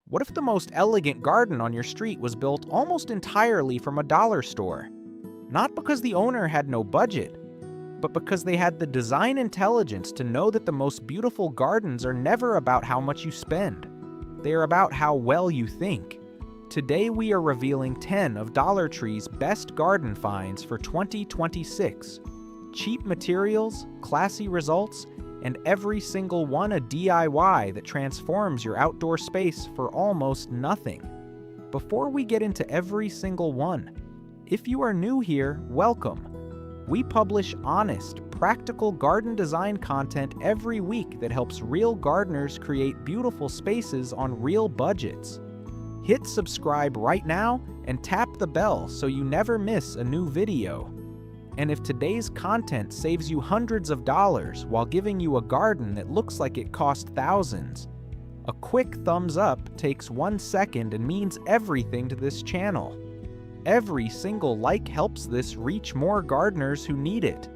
What if the most elegant garden on your street was built almost entirely from a dollar store? Not because the owner had no budget, but because they had the design intelligence to know that the most beautiful gardens are never about how much you spend. They are about how well you think. Today we are revealing 10 of Dollar Tree's best garden finds for 2026. Cheap materials, classy results, and every single one a DIY that transforms your outdoor space for almost nothing. Before we get into every single one, if you are new here, welcome. We publish honest, practical garden design content every week that helps real gardeners create beautiful spaces on real budgets. Hit subscribe right now and tap the bell so you never miss a new video. And if today's content saves you hundreds of dollars while giving you a garden that looks like it cost thousands, a quick thumbs up takes 1 second and means everything to this channel. Every single like helps this reach more gardeners who need it.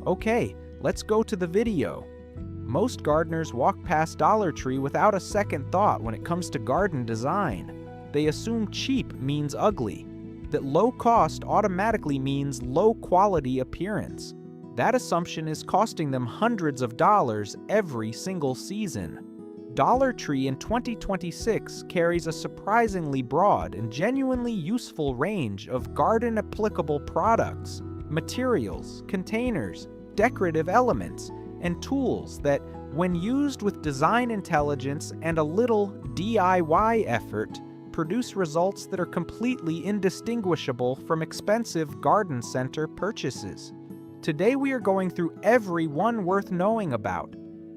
Okay, let's go to the video. Most gardeners walk past Dollar Tree without a second thought when it comes to garden design. They assume cheap means ugly, that low cost automatically means low quality appearance. That assumption is costing them hundreds of dollars every single season. Dollar Tree in 2026 carries a surprisingly broad and genuinely useful range of garden-applicable products, materials, containers, decorative elements, and tools that, when used with design intelligence and a little DIY effort, produce results that are completely indistinguishable from expensive garden center purchases. Today we are going through every one worth knowing about.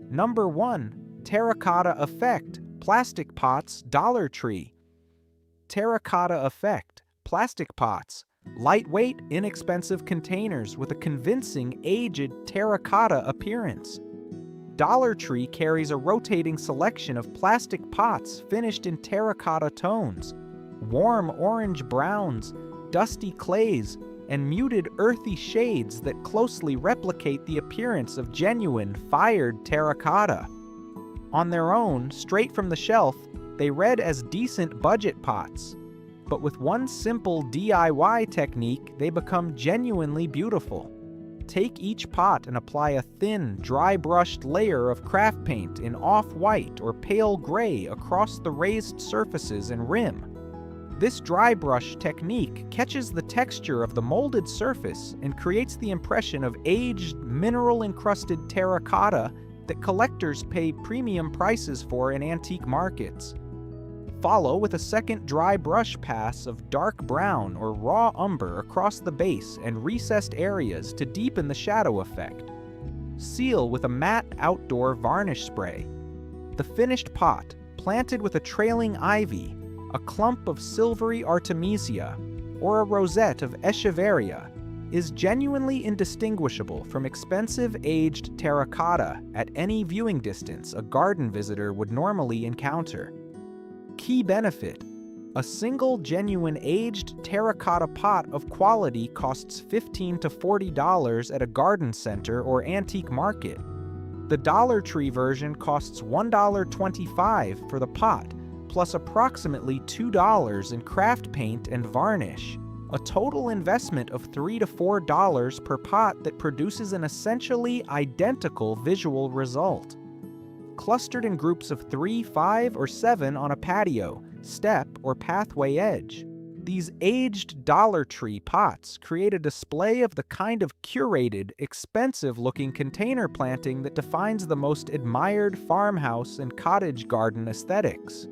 Number 1. Terracotta Effect, Plastic Pots, Dollar Tree. Terracotta Effect, plastic pots. Lightweight, inexpensive containers with a convincing, aged terracotta appearance. Dollar Tree carries a rotating selection of plastic pots finished in terracotta tones, warm orange browns, dusty clays, and muted earthy shades that closely replicate the appearance of genuine fired terracotta. On their own, straight from the shelf, they read as decent budget pots. But with one simple DIY technique, they become genuinely beautiful. Take each pot and apply a thin, dry-brushed layer of craft paint in off-white or pale gray across the raised surfaces and rim. This dry brush technique catches the texture of the molded surface and creates the impression of aged, mineral-encrusted terracotta that collectors pay premium prices for in antique markets. Follow with a second dry brush pass of dark brown or raw umber across the base and recessed areas to deepen the shadow effect. Seal with a matte outdoor varnish spray. The finished pot, planted with a trailing ivy, a clump of silvery artemisia, or a rosette of echeveria, is genuinely indistinguishable from expensive aged terracotta at any viewing distance a garden visitor would normally encounter. Key benefit: a single genuine aged terracotta pot of quality costs $15 to $40 at a garden center or antique market. The Dollar Tree version costs $1.25 for the pot, plus approximately $2 in craft paint and varnish. A total investment of $3 to $4 per pot that produces an essentially identical visual result. Clustered in groups of 3, 5, or 7 on a patio, step, or pathway edge. These aged Dollar Tree pots create a display of the kind of curated, expensive-looking container planting that defines the most admired farmhouse and cottage garden aesthetics.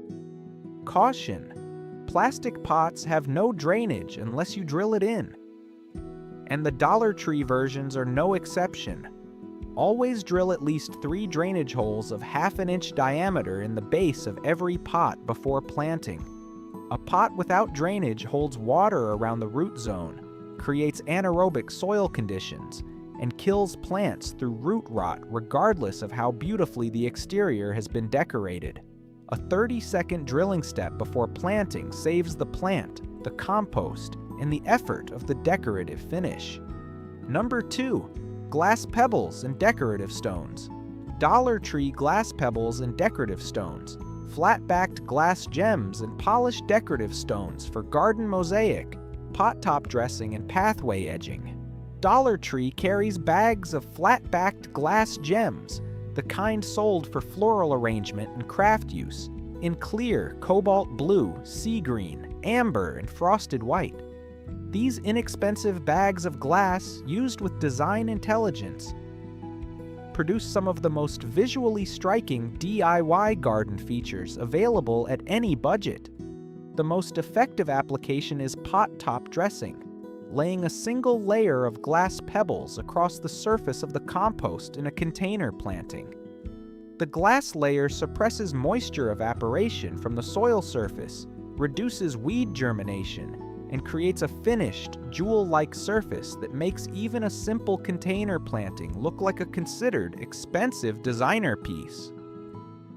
Caution: plastic pots have no drainage unless you drill it in. And the Dollar Tree versions are no exception. Always drill at least 3 drainage holes of ½ inch diameter in the base of every pot before planting. A pot without drainage holds water around the root zone, creates anaerobic soil conditions, and kills plants through root rot regardless of how beautifully the exterior has been decorated. A 30-second drilling step before planting saves the plant, the compost, and the effort of the decorative finish. Number 2. Glass pebbles and decorative stones. Dollar Tree glass pebbles and decorative stones. flat-backed glass gems, and polished decorative stones for garden mosaic, pot-top dressing, and pathway edging. Dollar Tree carries bags of flat-backed glass gems, the kind sold for floral arrangement and craft use, in clear, cobalt blue, sea green, amber, and frosted white. These inexpensive bags of glass, used with design intelligence, produce some of the most visually striking DIY garden features available at any budget. The most effective application is pot-top dressing, laying a single layer of glass pebbles across the surface of the compost in a container planting. The glass layer suppresses moisture evaporation from the soil surface, reduces weed germination, and creates a finished, jewel-like surface that makes even a simple container planting look like a considered expensive designer piece.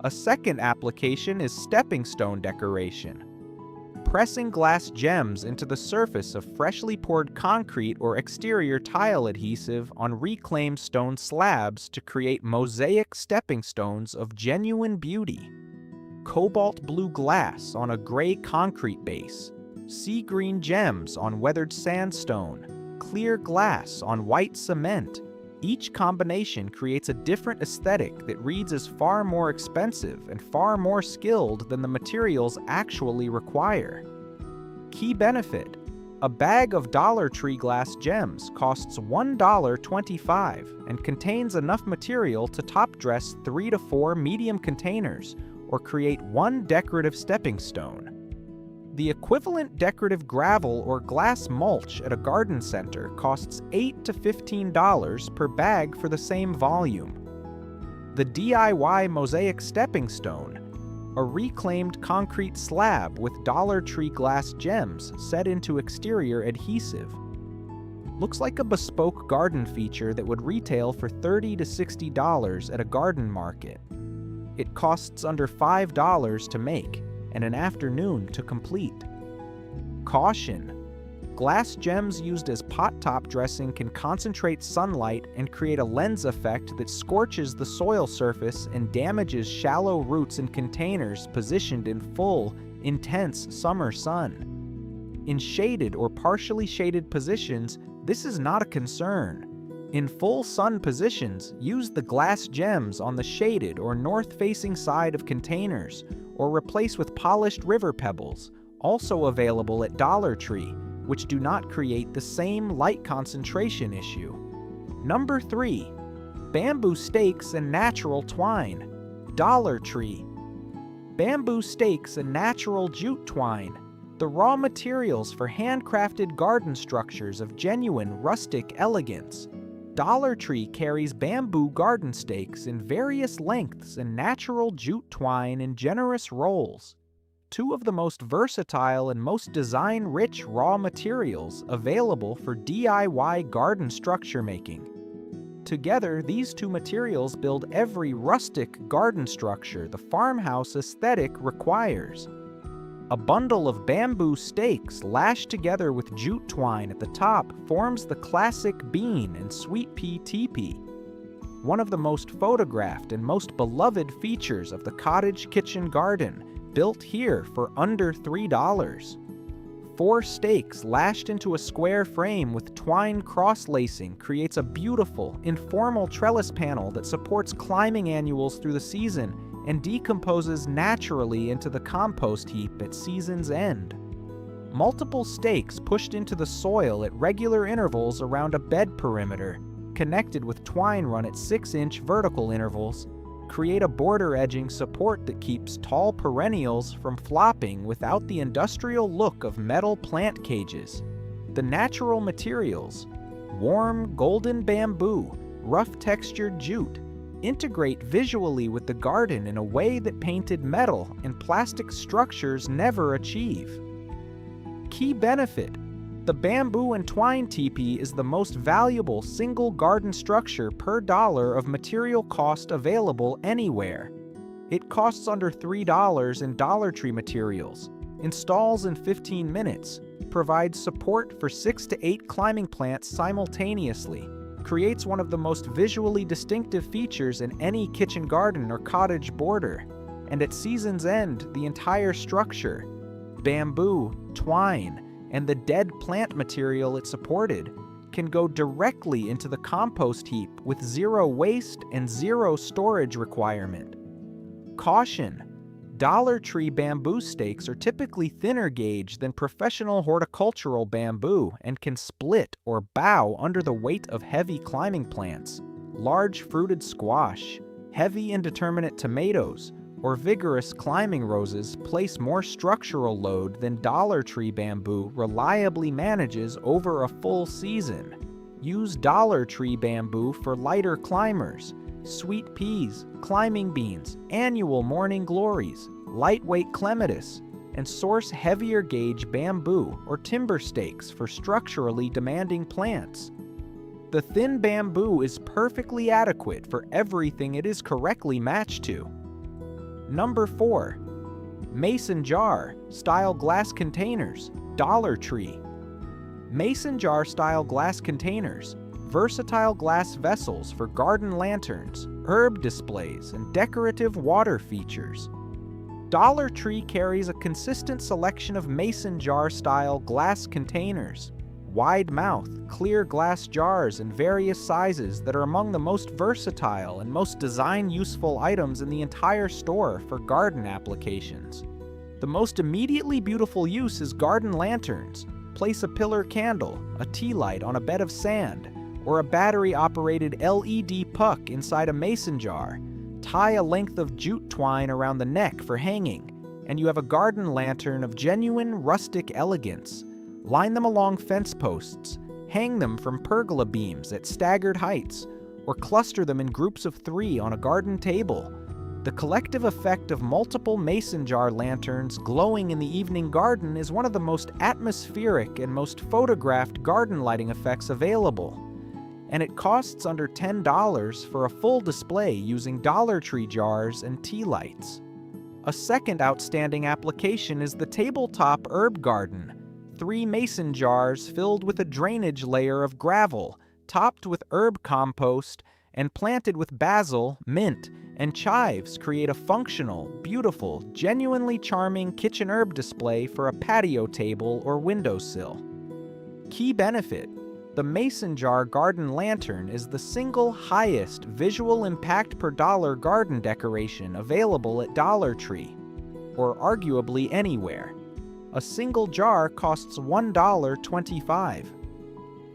A second application is stepping stone decoration. Pressing glass gems into the surface of freshly poured concrete or exterior tile adhesive on reclaimed stone slabs to create mosaic stepping stones of genuine beauty. Cobalt blue glass on a gray concrete base, sea green gems on weathered sandstone, clear glass on white cement. Each combination creates a different aesthetic that reads as far more expensive and far more skilled than the materials actually require. Key benefit: a bag of Dollar Tree glass gems costs $1.25 and contains enough material to top dress 3 to 4 medium containers or create 1 decorative stepping stone. The equivalent decorative gravel or glass mulch at a garden center costs $8 to $15 per bag for the same volume. The DIY mosaic stepping stone, a reclaimed concrete slab with Dollar Tree glass gems set into exterior adhesive, looks like a bespoke garden feature that would retail for $30 to $60 at a garden market. It costs under $5 to make and an afternoon to complete. Caution: glass gems used as pot-top dressing can concentrate sunlight and create a lens effect that scorches the soil surface and damages shallow roots in containers positioned in full, intense summer sun. In shaded or partially shaded positions, this is not a concern. In full sun positions, use the glass gems on the shaded or north-facing side of containers, or replace with polished river pebbles, also available at Dollar Tree, which do not create the same light concentration issue. Number 3. Bamboo stakes and natural twine. Dollar Tree. Bamboo stakes and natural jute twine, the raw materials for handcrafted garden structures of genuine rustic elegance. Dollar Tree carries bamboo garden stakes in various lengths and natural jute twine in generous rolls, 2 of the most versatile and most design-rich raw materials available for DIY garden structure making. Together, these 2 materials build every rustic garden structure the farmhouse aesthetic requires. A bundle of bamboo stakes lashed together with jute twine at the top forms the classic bean and sweet pea teepee, one of the most photographed and most beloved features of the cottage kitchen garden, built here for under $3. 4 stakes lashed into a square frame with twine cross-lacing creates a beautiful, informal trellis panel that supports climbing annuals through the season and decomposes naturally into the compost heap at season's end. Multiple stakes pushed into the soil at regular intervals around a bed perimeter, connected with twine run at 6-inch vertical intervals, create a border edging support that keeps tall perennials from flopping without the industrial look of metal plant cages. The natural materials, warm golden bamboo, rough textured jute, integrate visually with the garden in a way that painted metal and plastic structures never achieve. Key benefit: the bamboo and twine teepee is the most valuable single garden structure per dollar of material cost available anywhere. It costs under $3 in Dollar Tree materials, installs in 15 minutes, provides support for 6 to 8 climbing plants simultaneously, creates one of the most visually distinctive features in any kitchen garden or cottage border. and at season's end, the entire structure, bamboo, twine, and the dead plant material it supported, can go directly into the compost heap with zero waste and zero storage requirement. Caution: Dollar Tree bamboo stakes are typically thinner gauge than professional horticultural bamboo and can split or bow under the weight of heavy climbing plants, large fruited squash, heavy indeterminate tomatoes, or vigorous climbing roses place more structural load than Dollar Tree bamboo reliably manages over a full season. Use Dollar Tree bamboo for lighter climbers, sweet peas, climbing beans, annual morning glories, lightweight clematis, and source heavier gauge bamboo or timber stakes for structurally demanding plants. The thin bamboo is perfectly adequate for everything it is correctly matched to. Number 4. Mason jar style glass containers, Dollar Tree. Mason jar style glass containers, versatile glass vessels for garden lanterns, herb displays, and decorative water features. Dollar Tree carries a consistent selection of mason jar style glass containers, wide mouth, clear glass jars in various sizes that are among the most versatile and most design-useful items in the entire store for garden applications. The most immediately beautiful use is garden lanterns. Place a pillar candle, a tea light on a bed of sand, or a battery-operated LED puck inside a mason jar. Tie a length of jute twine around the neck for hanging, and you have a garden lantern of genuine rustic elegance. Line them along fence posts, hang them from pergola beams at staggered heights, or cluster them in groups of 3 on a garden table. The collective effect of multiple mason jar lanterns glowing in the evening garden is one of the most atmospheric and most photographed garden lighting effects available. And it costs under $10 for a full display using Dollar Tree jars and tea lights. A second outstanding application is the tabletop herb garden. 3 mason jars filled with a drainage layer of gravel, topped with herb compost, and planted with basil, mint, and chives create a functional, beautiful, genuinely charming kitchen herb display for a patio table or windowsill. Key benefit: the mason jar garden lantern is the single highest visual impact per dollar garden decoration available at Dollar Tree, or arguably anywhere. A single jar costs $1.25.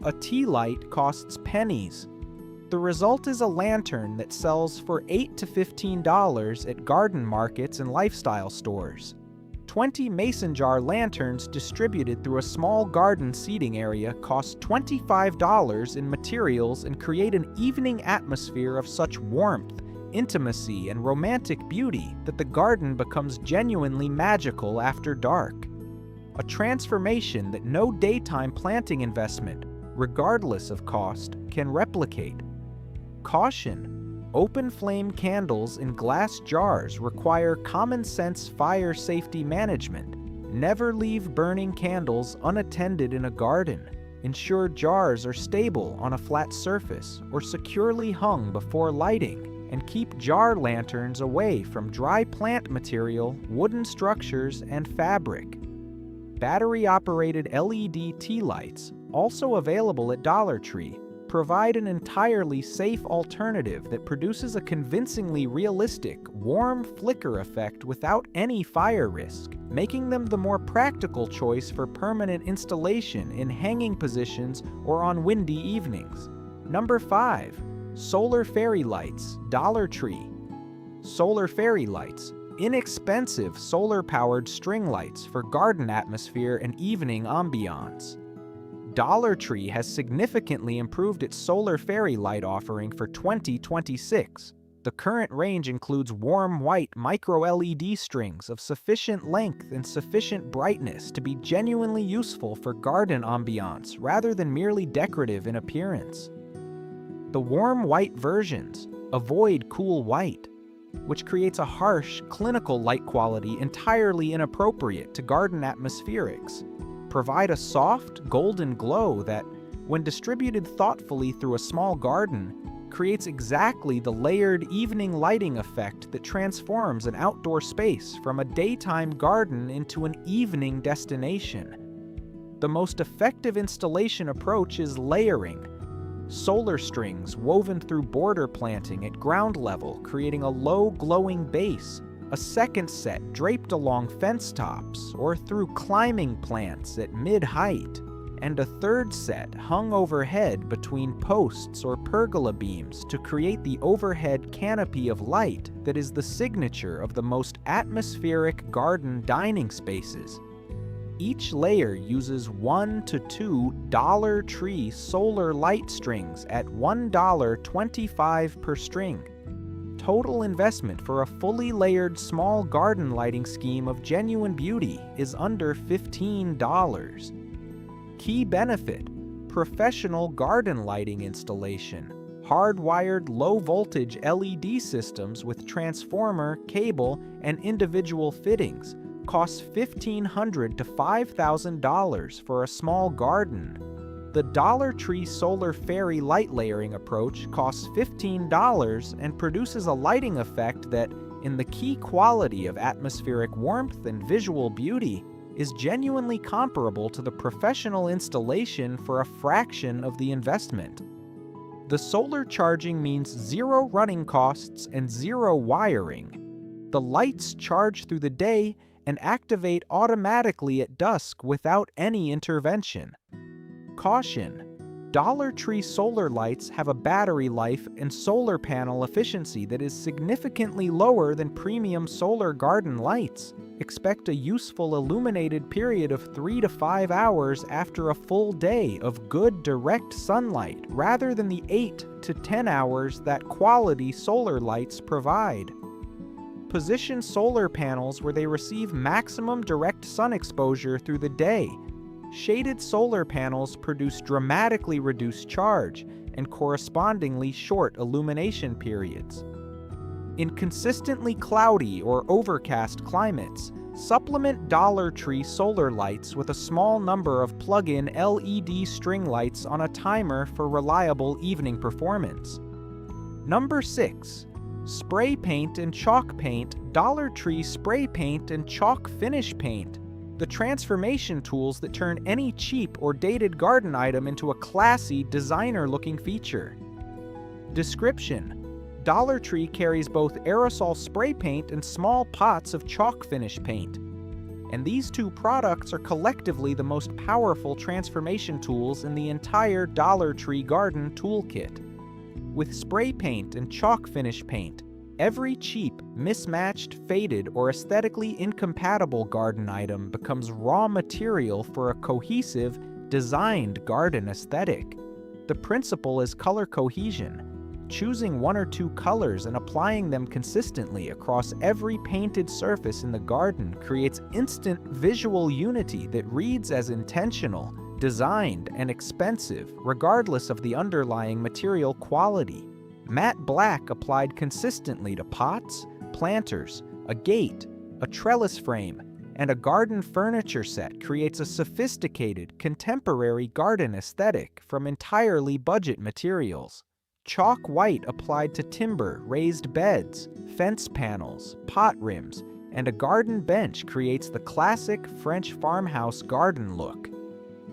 A tea light costs pennies. The result is a lantern that sells for $8 to $15 at garden markets and lifestyle stores. 20 mason jar lanterns distributed through a small garden seating area cost $25 in materials and create an evening atmosphere of such warmth, intimacy, and romantic beauty that the garden becomes genuinely magical after dark. A transformation that no daytime planting investment, regardless of cost, can replicate. Caution: open flame candles in glass jars require common sense fire safety management. Never leave burning candles unattended in a garden. Ensure jars are stable on a flat surface or securely hung before lighting, and keep jar lanterns away from dry plant material, wooden structures, and fabric. Battery-operated LED tea lights, also available at Dollar Tree, provide an entirely safe alternative that produces a convincingly realistic, warm flicker effect without any fire risk, making them the more practical choice for permanent installation in hanging positions or on windy evenings. Number 5. Solar fairy lights, Dollar Tree. Solar fairy lights, inexpensive solar-powered string lights for garden atmosphere and evening ambiance. Dollar Tree has significantly improved its solar fairy light offering for 2026. The current range includes warm white micro-LED strings of sufficient length and sufficient brightness to be genuinely useful for garden ambiance rather than merely decorative in appearance. The warm white versions avoid cool white, which creates a harsh, clinical light quality entirely inappropriate to garden atmospherics. Provide a soft, golden glow that, when distributed thoughtfully through a small garden, creates exactly the layered evening lighting effect that transforms an outdoor space from a daytime garden into an evening destination. The most effective installation approach is layering. Solar strings woven through border planting at ground level, creating a low glowing base, a second set draped along fence tops or through climbing plants at mid-height, and a third set hung overhead between posts or pergola beams to create the overhead canopy of light that is the signature of the most atmospheric garden dining spaces. Each layer uses 1 to 2 Dollar Tree solar light strings at $1.25 per string. Total investment for a fully layered small garden lighting scheme of genuine beauty is under $15. Key benefit: professional garden lighting installation. Hardwired low-voltage LED systems with transformer, cable, and individual fittings. Costs $1,500 to $5,000 for a small garden. The Dollar Tree Solar Fairy light layering approach costs $15 and produces a lighting effect that, in the key quality of atmospheric warmth and visual beauty, is genuinely comparable to the professional installation for a fraction of the investment. The solar charging means zero running costs and zero wiring. The lights charge through the day and activate automatically at dusk without any intervention. Caution: Dollar Tree solar lights have a battery life and solar panel efficiency that is significantly lower than premium solar garden lights. Expect a useful illuminated period of 3 to 5 hours after a full day of good direct sunlight rather than the 8 to 10 hours that quality solar lights provide. Position solar panels where they receive maximum direct sun exposure through the day. Shaded solar panels produce dramatically reduced charge and correspondingly short illumination periods. In consistently cloudy or overcast climates, supplement Dollar Tree solar lights with a small number of plug-in LED string lights on a timer for reliable evening performance. Number 6. Spray paint and chalk paint. Dollar Tree spray paint and chalk finish paint. The transformation tools that turn any cheap or dated garden item into a classy, designer-looking feature. Description: Dollar Tree carries both aerosol spray paint and small pots of chalk finish paint. And these two products are collectively the most powerful transformation tools in the entire Dollar Tree garden toolkit. With spray paint and chalk finish paint, every cheap, mismatched, faded, or aesthetically incompatible garden item becomes raw material for a cohesive, designed garden aesthetic. The principle is color cohesion. Choosing 1 or 2 colors and applying them consistently across every painted surface in the garden creates instant visual unity that reads as intentional, designed, and expensive, regardless of the underlying material quality. Matte black applied consistently to pots, planters, a gate, a trellis frame, and a garden furniture set creates a sophisticated, contemporary garden aesthetic from entirely budget materials. Chalk white applied to timber, raised beds, fence panels, pot rims, and a garden bench creates the classic French farmhouse garden look.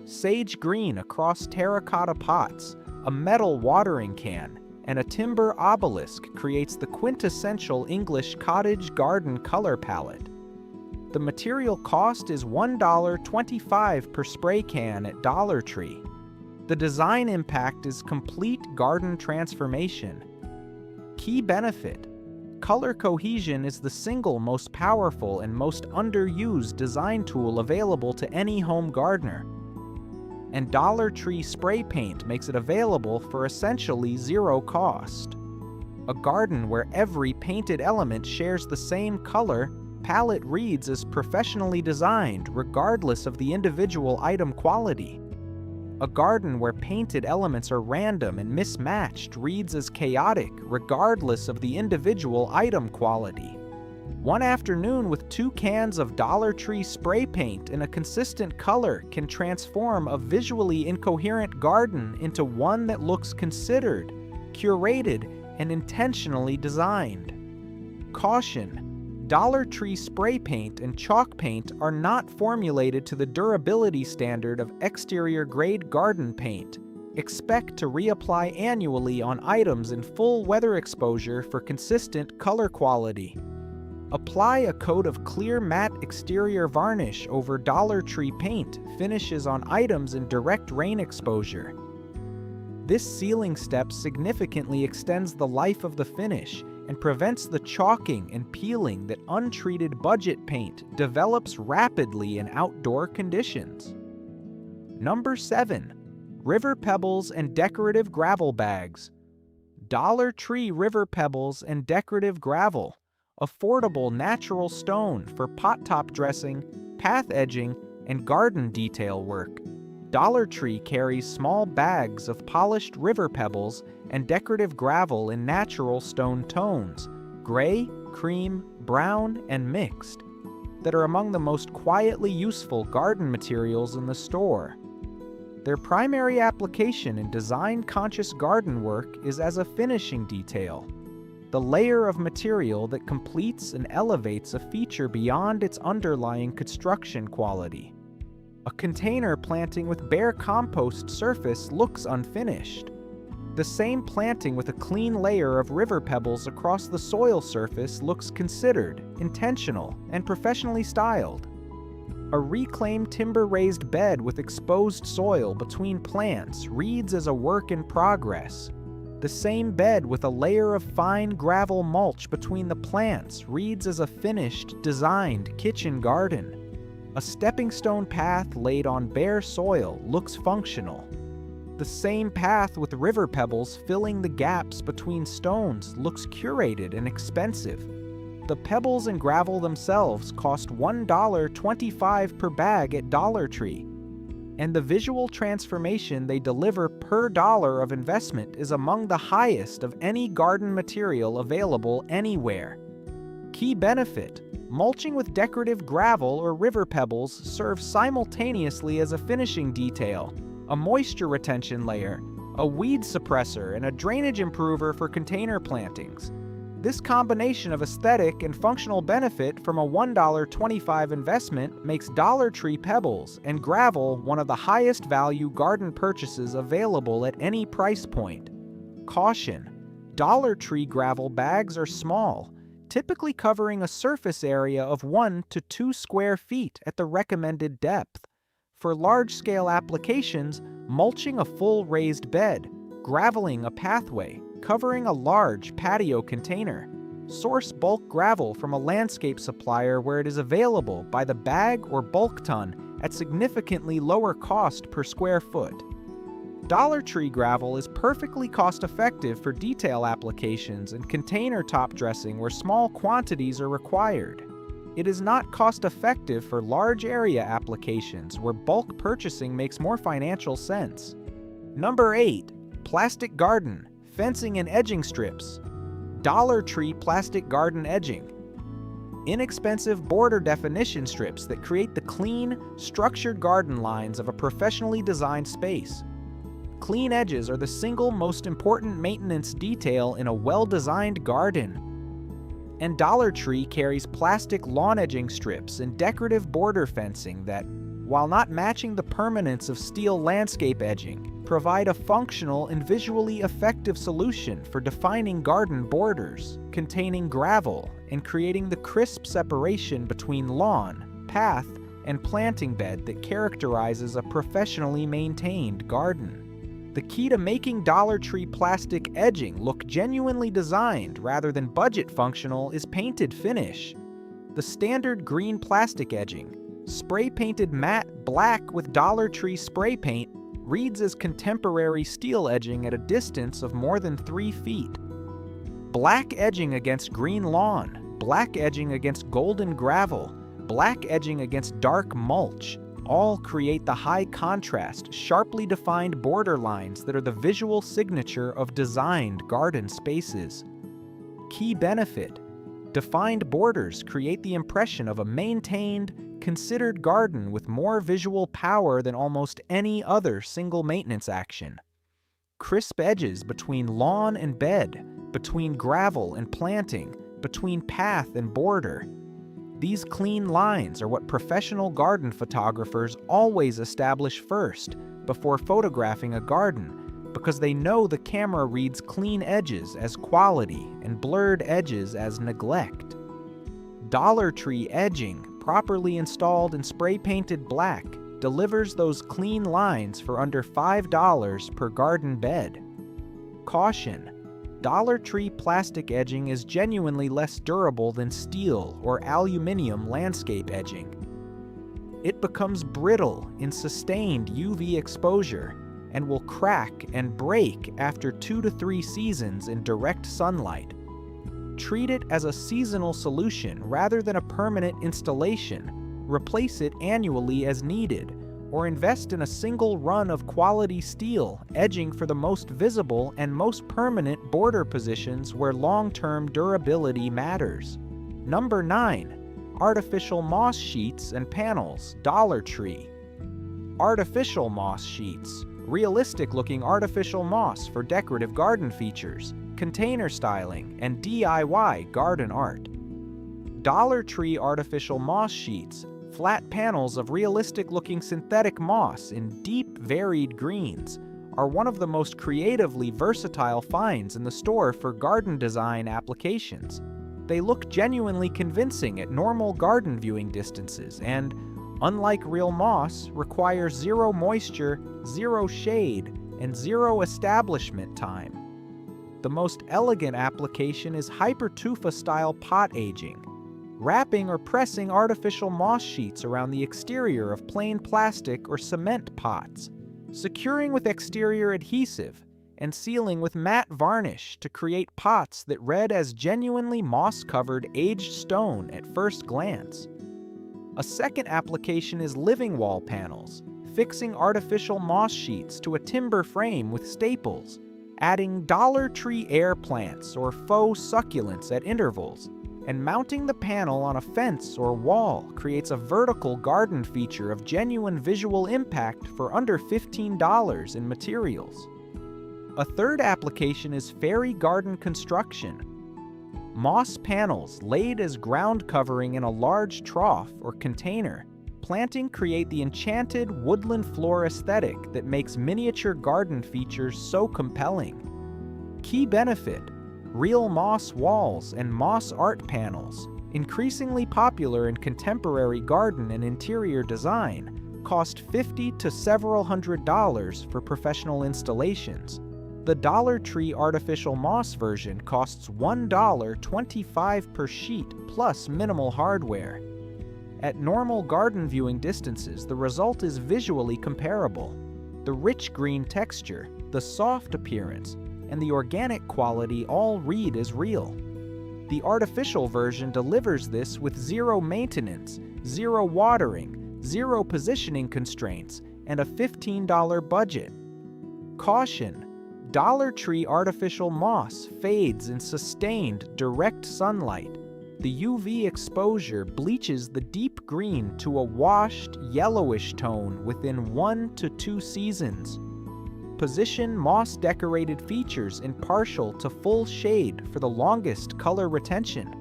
Sage green across terracotta pots, a metal watering can, and a timber obelisk creates the quintessential English cottage garden color palette. The material cost is $1.25 per spray can at Dollar Tree. The design impact is complete garden transformation. Key benefit: color cohesion is the single most powerful and most underused design tool available to any home gardener. And Dollar Tree spray paint makes it available for essentially zero cost. A garden where every painted element shares the same color palette reads as professionally designed regardless of the individual item quality. A garden where painted elements are random and mismatched reads as chaotic regardless of the individual item quality. One afternoon with 2 cans of Dollar Tree spray paint in a consistent color can transform a visually incoherent garden into one that looks considered, curated, and intentionally designed. Caution: Dollar Tree spray paint and chalk paint are not formulated to the durability standard of exterior-grade garden paint. Expect to reapply annually on items in full weather exposure for consistent color quality. Apply a coat of clear matte exterior varnish over Dollar Tree paint finishes on items in direct rain exposure. This sealing step significantly extends the life of the finish and prevents the chalking and peeling that untreated budget paint develops rapidly in outdoor conditions. Number 7. River pebbles and decorative gravel bags. Dollar Tree river pebbles and decorative gravel. Affordable natural stone for pot top dressing, path edging, and garden detail work. Dollar Tree carries small bags of polished river pebbles and decorative gravel in natural stone tones, gray, cream, brown, and mixed, that are among the most quietly useful garden materials in the store. Their primary application in design-conscious garden work is as a finishing detail, the layer of material that completes and elevates a feature beyond its underlying construction quality. A container planting with bare compost surface looks unfinished. The same planting with a clean layer of river pebbles across the soil surface looks considered, intentional, and professionally styled. A reclaimed timber-raised bed with exposed soil between plants reads as a work in progress. The same bed with a layer of fine gravel mulch between the plants reads as a finished, designed kitchen garden. A stepping stone path laid on bare soil looks functional. The same path with river pebbles filling the gaps between stones looks curated and expensive. The pebbles and gravel themselves cost $1.25 per bag at Dollar Tree, and the visual transformation they deliver per dollar of investment is among the highest of any garden material available anywhere. Key benefit: mulching with decorative gravel or river pebbles serves simultaneously as a finishing detail, a moisture retention layer, a weed suppressor, and a drainage improver for container plantings. This combination of aesthetic and functional benefit from a $1.25 investment makes Dollar Tree pebbles and gravel one of the highest value garden purchases available at any price point. Caution: Dollar Tree gravel bags are small, typically covering a surface area of 1 to 2 square feet at the recommended depth. For large-scale applications, mulching a full raised bed, graveling a pathway, covering a large patio container. Source bulk gravel from a landscape supplier where it is available by the bag or bulk ton at significantly lower cost per square foot. Dollar Tree gravel is perfectly cost-effective for detail applications and container top dressing where small quantities are required. It is not cost-effective for large area applications where bulk purchasing makes more financial sense. Number 8. Plastic garden, fencing and edging strips. Dollar Tree plastic garden edging. Inexpensive border definition strips that create the clean, structured garden lines of a professionally designed space. Clean edges are the single most important maintenance detail in a well-designed garden. And Dollar Tree carries plastic lawn edging strips and decorative border fencing that, while not matching the permanence of steel landscape edging, provide a functional and visually effective solution for defining garden borders, containing gravel, and creating the crisp separation between lawn, path, and planting bed that characterizes a professionally maintained garden. The key to making Dollar Tree plastic edging look genuinely designed rather than budget functional is painted finish. The standard green plastic edging, spray-painted matte black with Dollar Tree spray paint, reads as contemporary steel edging at a distance of more than 3 feet. Black edging against green lawn, black edging against golden gravel, black edging against dark mulch, all create the high contrast, sharply defined border lines that are the visual signature of designed garden spaces. Key benefit: defined borders create the impression of a maintained, considered garden with more visual power than almost any other single maintenance action. crisp edges between lawn and bed, between gravel and planting, between path and border. These clean lines are what professional garden photographers always establish first before photographing a garden, because they know the camera reads clean edges as quality and blurred edges as neglect. Dollar Tree edging, properly installed and spray-painted black, delivers those clean lines for under $5 per garden bed. Caution: Dollar Tree plastic edging is genuinely less durable than steel or aluminum landscape edging. It becomes brittle in sustained UV exposure and will crack and break after 2 to 3 seasons in direct sunlight. Treat it as a seasonal solution rather than a permanent installation. Replace it annually as needed, or invest in a single run of quality steel edging for the most visible and most permanent border positions where long-term durability matters. Number 9. Artificial moss sheets and panels, Dollar Tree. Artificial moss sheets, realistic-looking artificial moss for decorative garden features, container styling, and DIY garden art. Dollar Tree artificial moss sheets, flat panels of realistic-looking synthetic moss in deep, varied greens, are one of the most creatively versatile finds in the store for garden design applications. They look genuinely convincing at normal garden viewing distances and, unlike real moss, require zero moisture, zero shade, and zero establishment time. The most elegant application is hypertufa-style pot aging, wrapping or pressing artificial moss sheets around the exterior of plain plastic or cement pots, securing with exterior adhesive, and sealing with matte varnish to create pots that read as genuinely moss-covered aged stone at first glance. A second application is living wall panels, fixing artificial moss sheets to a timber frame with staples, adding Dollar Tree air plants or faux succulents at intervals, and mounting the panel on a fence or wall creates a vertical garden feature of genuine visual impact for under $15 in materials. A third application is fairy garden construction. Moss panels laid as ground covering in a large trough or container. Planting create the enchanted woodland floor aesthetic that makes miniature garden features so compelling. Key benefit: real moss walls and moss art panels, increasingly popular in contemporary garden and interior design, cost $50 to several $100s for professional installations. The Dollar Tree artificial moss version costs $1.25 per sheet plus minimal hardware. At normal garden viewing distances, the result is visually comparable. The rich green texture, the soft appearance, and the organic quality all read as real. The artificial version delivers this with zero maintenance, zero watering, zero positioning constraints, and a $15 budget. Caution: Dollar Tree artificial moss fades in sustained direct sunlight. The UV exposure bleaches the deep green to a washed, yellowish tone within 1 to 2 seasons. Position moss-decorated features in partial to full shade for the longest color retention.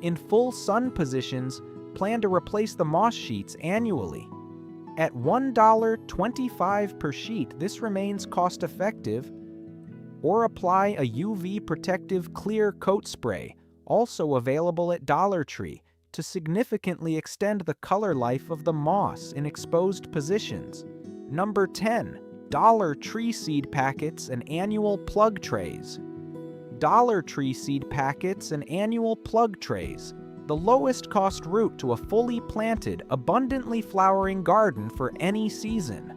In full sun positions, plan to replace the moss sheets annually. At $1.25 per sheet, this remains cost-effective. Or apply a UV protective clear coat spray, also available at Dollar Tree, to significantly extend the color life of the moss in exposed positions. Number 10. Dollar Tree seed packets and annual plug trays. Dollar Tree seed packets and annual plug trays, the lowest cost route to a fully planted, abundantly flowering garden for any season.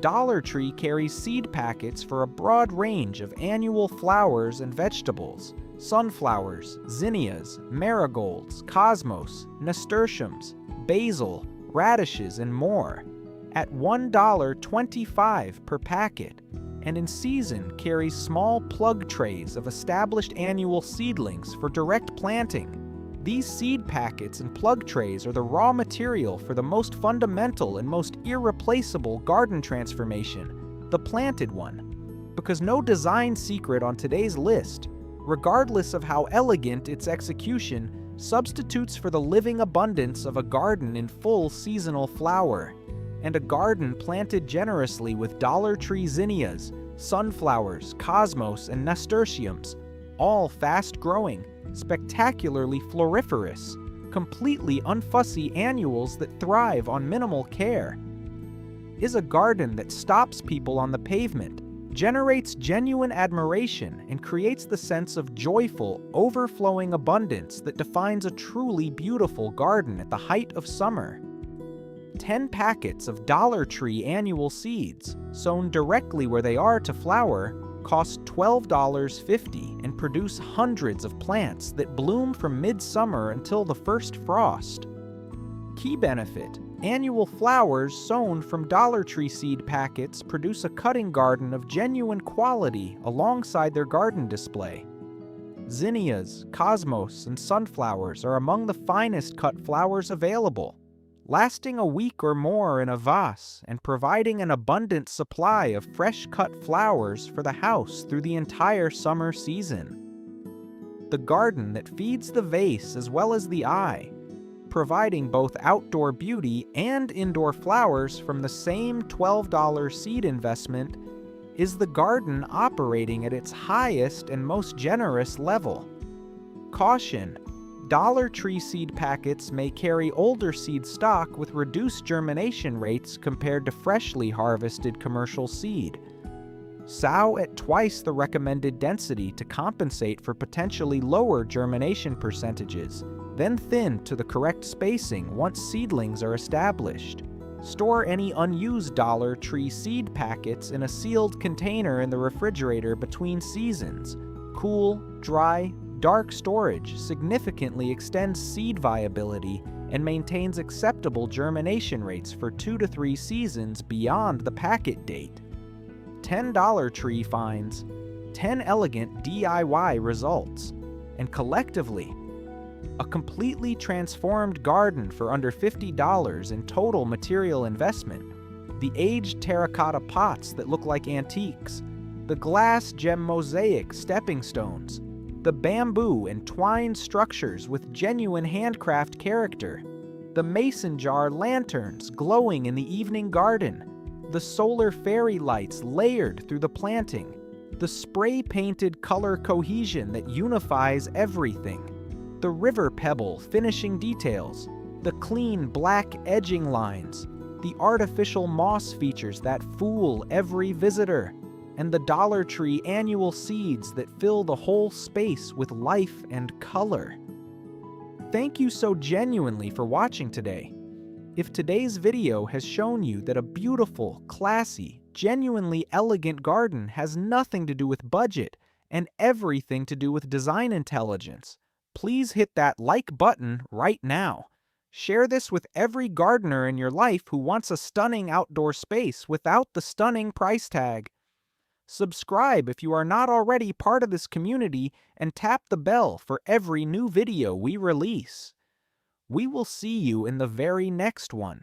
Dollar Tree carries seed packets for a broad range of annual flowers and vegetables: sunflowers, zinnias, marigolds, cosmos, nasturtiums, basil, radishes, and more, at $1.25 per packet, and in season carries small plug trays of established annual seedlings for direct planting. These seed packets and plug trays are the raw material for the most fundamental and most irreplaceable garden transformation, the planted one. Because no design secret on today's list, regardless of how elegant its execution, substitutes for the living abundance of a garden in full seasonal flower, and a garden planted generously with Dollar Tree zinnias, sunflowers, cosmos, and nasturtiums, all fast-growing, spectacularly floriferous, completely unfussy annuals that thrive on minimal care. Is a garden that stops people on the pavement, generates genuine admiration, and creates the sense of joyful, overflowing abundance that defines a truly beautiful garden at the height of summer. 10 packets of Dollar Tree annual seeds, sown directly where they are to flower, cost $12.50 and produce hundreds of plants that bloom from midsummer until the first frost. Key benefit: annual flowers sown from Dollar Tree seed packets produce a cutting garden of genuine quality alongside their garden display. Zinnias, cosmos, and sunflowers are among the finest cut flowers available, lasting a week or more in a vase and providing an abundant supply of fresh-cut flowers for the house through the entire summer season. The garden that feeds the vase as well as the eye, providing both outdoor beauty and indoor flowers from the same $12 seed investment, is the garden operating at its highest and most generous level. Caution: Dollar Tree seed packets may carry older seed stock with reduced germination rates compared to freshly harvested commercial seed. Sow at twice the recommended density to compensate for potentially lower germination percentages, then thin to the correct spacing once seedlings are established. Store any unused Dollar Tree seed packets in a sealed container in the refrigerator between seasons. Cool, dry, dark storage significantly extends seed viability and maintains acceptable germination rates for 2 to 3 seasons beyond the packet date. 10 Dollar Tree finds, 10 elegant DIY results, and collectively, a completely transformed garden for under $50 in total material investment. The aged terracotta pots that look like antiques, the glass gem mosaic stepping stones, the bamboo and twine structures with genuine handcraft character, the mason jar lanterns glowing in the evening garden, the solar fairy lights layered through the planting, the spray-painted color cohesion that unifies everything, the river pebble finishing details, the clean black edging lines, the artificial moss features that fool every visitor, and the Dollar Tree annual seeds that fill the whole space with life and color. Thank you so genuinely for watching today. If today's video has shown you that a beautiful, classy, genuinely elegant garden has nothing to do with budget and everything to do with design intelligence, please hit that like button right now. Share this with every gardener in your life who wants a stunning outdoor space without the stunning price tag. Subscribe if you are not already part of this community and tap the bell for every new video we release. We will see you in the very next one.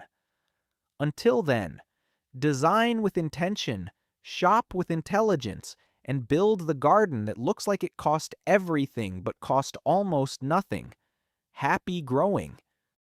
Until then, design with intention, shop with intelligence, and build the garden that looks like it cost everything but cost almost nothing. Happy growing.